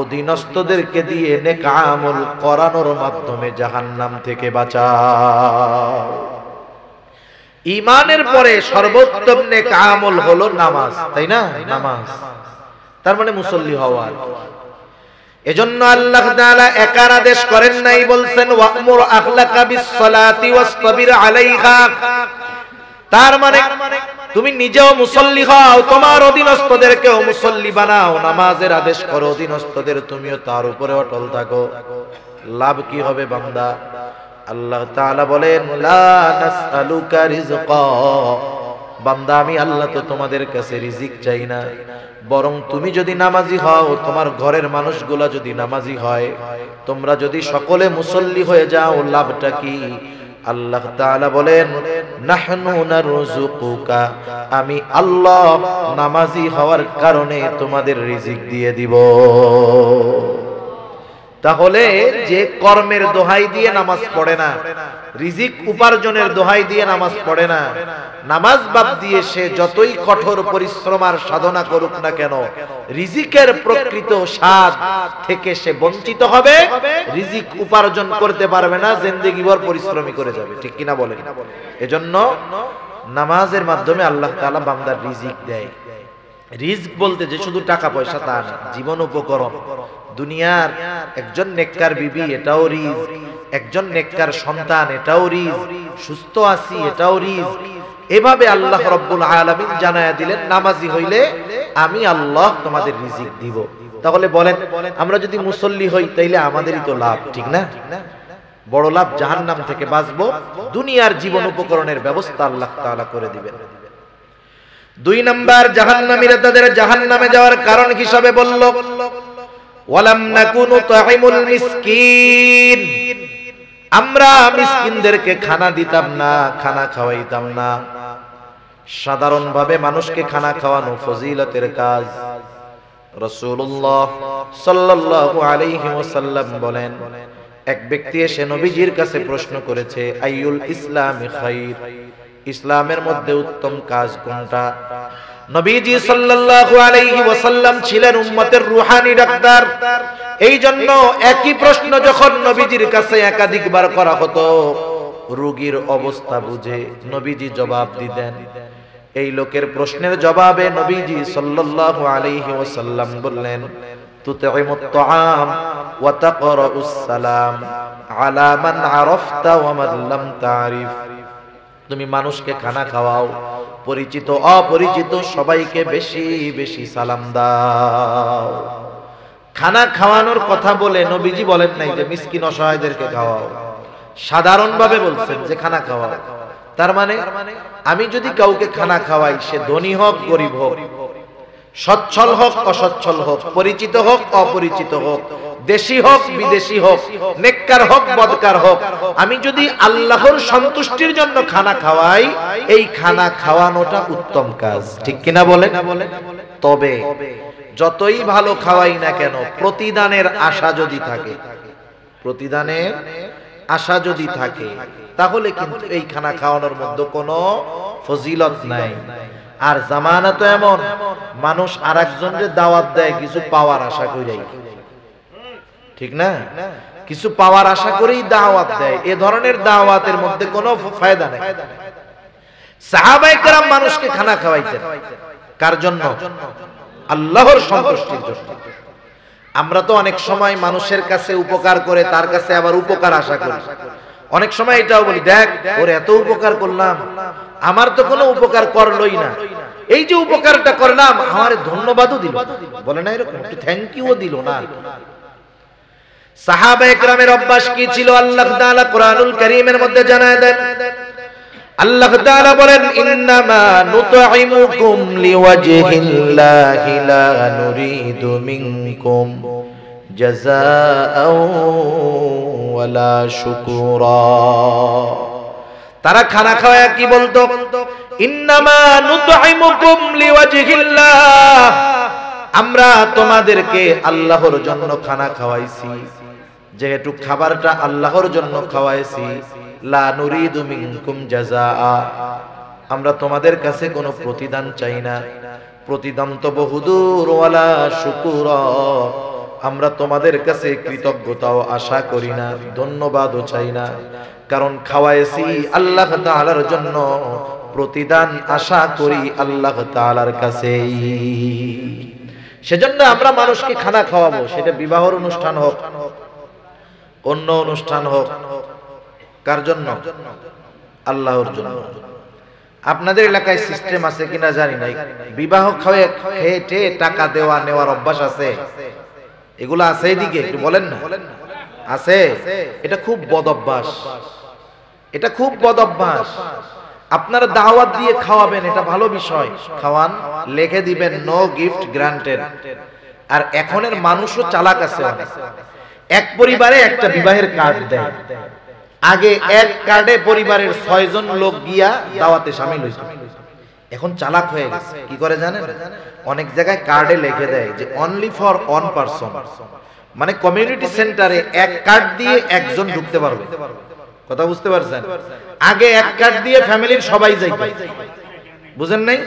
Speaker 1: অধীনস্থদেরকে দিয়ে নেক আমল করানোর মাধ্যমে জাহান্নাম থেকে বাঁচাও। ঈমানের পরে সর্বোত্তম নেক আমল হলো নামাজ, তাই না? নামাজ তার মানে মুসল্লি হওয়া। এজন্য আল্লাহ তাআলা একার আদেশ করেন নাই, বলছেন ওয়া'মুর আহলাকা বিস-সালাতি ওয়াসতাবির আলাইহা। তার মানে তুমি নিজেও মুসল্লি হও, তোমার অধীনস্থদেরকেও মুসল্লি বানাও, নামাজের আদেশ করো, অধীনস্থদের তুমিও তার উপরে অটল থাকো। লাভ কি হবে বান্দা? আল্লাহ তাআলা বলেন লা নাসআলুকা রিজকা। বান্দা আমি আল্লাহ তো তোমাদের কাছে রিজিক চাই না, বরং তুমি যদি নামাজি হও, তোমার ঘরের মানুষগুলা যদি নামাজি হয়, তোমরা যদি সকলে মুসল্লি হয়ে যাও, লাভটা কি? আল্লাহ তাআলা বলেন নাহনু নারযুকুকা, আমি আল্লাহ নামাজি হওয়ার কারণে তোমাদের রিজিক দিয়ে দিব। তাহলে যে কর্মের দোহাই দিয়ে নামাজ পড়ে না, রিজিক উপার্জনের দোহাই দিয়ে নামাজ পড়ে না, নামাজ বাদ দিয়ে সে যতই কঠোর পরিশ্রম আর সাধনা করুক না কেন, রিজিকের প্রকৃত স্বাদ থেকে সে বঞ্চিত হবে, রিজিক উপার্জন করতে পারবে না, জিন্দেগিভর পরিশ্রমী করে যাবে। ঠিক কিনা বলেন? এজন্য নামাজের মাধ্যমে আল্লাহ তাআলা বান্দার রিজিক দেয়। রিজক বলতে যে শুধু টাকা পয়সা তা না, জীবন উপকরণ। দুনিয়ার একজন নেককার বিবি, এটাও রিজক। একজন নেককার সন্তান, এটাও রিজক। সুস্থ আছি, এটাও রিজক। এভাবে আল্লাহ রাব্বুল আলামিন জানায়া দিলেন নামাজি হইলে আমি আল্লাহ তোমাদের রিজিক দিব। তাহলে বলেন আমরা যদি মুসল্লি হই তাইলে আমাদেরই তো লাভ, ঠিক না? বড় লাভ, জাহান্নাম থেকে বাঁচবো, দুনিয়ার জীবন উপকরণের ব্যবস্থা আল্লাহ তাআলা করে দিবেন। 2 নাম্বার, জাহান্নামীরা তাদের জাহান্নামে যাওয়ার কারণ হিসাবে বলল ওয়ালাম নাকুনু তুইমুল মিসকিন, আমরা মিসকিনদেরকে খানা দিতাম না, খানা খাওয়াইতাম না। সাধারণভাবে মানুষকে খানা খাওয়ানো ফজিলতের কাজ। রাসূলুল্লাহ সাল্লাল্লাহু আলাইহি ওয়াসাল্লাম বলেন, এক ব্যক্তি এসে নবীজির কাছে প্রশ্ন করেছে আইয়ুল ইসলামি খাইর, ইসলামের মধ্যে উত্তম কাজ কোনটা? নবীজি সাল্লাল্লাহু আলাইহি ওয়াসাল্লাম ছিলেন উম্মতের রূহানী ডাক্তার। এই জন্য একই প্রশ্ন যখন নবীজির কাছে একাধিকবার করা হতো, রোগীর অবস্থা বুঝে নবীজি জবাব দিতেন। এই লোকের প্রশ্নের জবাবে নবীজি সাল্লাল্লাহু আলাইহি ওয়াসাল্লাম বললেন, তুতঈমুত তাআম ওয়া তাকরাউস সালাম আলা মান আরাফতা ওয়া মান লাম তারিফ। তুমি মানুষকে খানা খাওয়াও, পরিচিত অপরিচিত সবাইকে বেশি বেশি সালাম দাও। খানা খাওয়ানোর কথা বলে নবীজি বলেন নাই যে মিসকিন অসহায়দেরকে খাওয়াও, সাধারণভাবে বলছেন যে খানা খাওয়াও। তার মানে আমি যদি কাউকে খানা খাওয়াই, সে ধনী হোক গরিব হোক, সচ্ছল হোক অসচ্ছল হোক, পরিচিত হোক অপরিচিত হোক, দেশি হোক বিদেশি হোক, নেককার হোক বদকার হোক, আমি যদি আল্লাহর সন্তুষ্টির জন্য খানা খাওয়াই, এই খানা খাওয়ানোটা উত্তম কাজ, ঠিক কিনা বলেন? তবে যতই ভালো খাওয়াই না কেন, প্রতিদানের আশা যদি থাকে, প্রতিদানের আশা যদি থাকে, তাহলে কিন্তু এই খানা খাওয়ানোর মধ্যে কোনো ফজিলত নাই। আর জামানা তো এমন, মানুষ আরেকজনের দাওয়াত দেয় কিছু পাওয়ার আশা করেই, ঠিক না? কিছু পাওয়ার আশা করেই দাওয়াত দেয়। এ ধরনের দাওয়াতের মধ্যে কোনো ফায়দা নেই। সাহাবায়ে কেরাম মানুষকে খানা খাওয়াইতেন কার জন্য? আল্লাহর সন্তুষ্টির জন্য। আমরা তো অনেক সময় মানুষের কাছে উপকার করে তার কাছে আবার উপকার আশা করি। অনেক সময় এটাও বলি, দেখ ওর এত উপকার করলাম, আমার তো কোনো উপকার করলোই না, এই যে উপকারটা করলাম আমার ধন্যবাদও দিল, বলে না এরকম, একটু থ্যাংক ইউও দিল না। সাহাবায়ে কেরামের অভ্যাস কি ছিল? আল্লাহ তাআলা কোরআনুল কারীমের মধ্যে জানায় দেন। আল্লাহ তাআলা বলেন, ইন্নামা নুতঈমুকুম লিওয়াজহিল্লাহি লা নুরিদু মিনকুম জাযাআও ওয়ালা শুকুরা। তারা খানা খাওয়া কি বলতো? ইন্নামা নুতঈমুকুম লিওয়াজহিল্লাহ, আমরা তোমাদেরকে আল্লাহর জন্য খানা খাওয়াইছি, যেহেতু খাবারটা আল্লাহর জন্য খাওয়াইছি, লা নুরিদু মিনকুম জাযাআ, আমরা তোমাদের কাছে কোনো প্রতিদান চাই না। প্রতিদান তো বহুদূর, ওয়ালা শুকুরা, আমরা তোমাদের কাছে কৃতজ্ঞতাও আশা করি না, ধন্যবাদও চাই না। কারণ খাওয়াইছি আল্লাহ তাআলার জন্য, প্রতিদান আশা করি আল্লাহ তাআলার কাছে। সেজন্য আমরা মানুষকে খানা খাওয়াবো, সেটা বিবাহের অনুষ্ঠান হোক, অন্য অনুষ্ঠান হোক, কার জন্য? আল্লাহর জন্য। আপনাদের এলাকায় সিস্টেম আছে কিনা জানি না, বিবাহ খেয়ে টাকা দেওয়া নেওয়ার অভ্যাস আছে? এগুলো আছে এদিকে? একটু বলেন না। আছে? এটা খুব বদ অভ্যাস, এটা খুব বদ অভ্যাস। আপনারা দাওয়াত দিয়ে খাওয়াবেন, এটা ভালো বিষয়, খাওয়ান, লিখে দিবেন নো গিফট গ্রান্টেড। আর এখনের মানুষও চালাক আছে অনেক, এক পরিবারে একটা বিবাহের কার্ড দেয়, আগে এক কার্ডে পরিবারের 6 জন লোক গিয়া দাওয়াতে শামিল হইছে। এখন চালাক হয়ে গেছে, কি করে জানেন? অনেক জায়গায় কার্ডে লিখে দেয় যে অনলি ফর ওয়ান পারসন, মানে কমিউনিটি সেন্টারে এক কার্ড দিয়ে একজন ঢুকতে পারবে। কথা বুঝতে পারছেন? আগে এক কার্ড দিয়ে ফ্যামিলির সবাই যাইতো, বুঝেন নাই?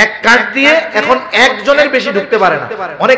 Speaker 1: এক কার্ড দিয়ে এখন একজনের বেশি ঢুকতে পারে না। অনেক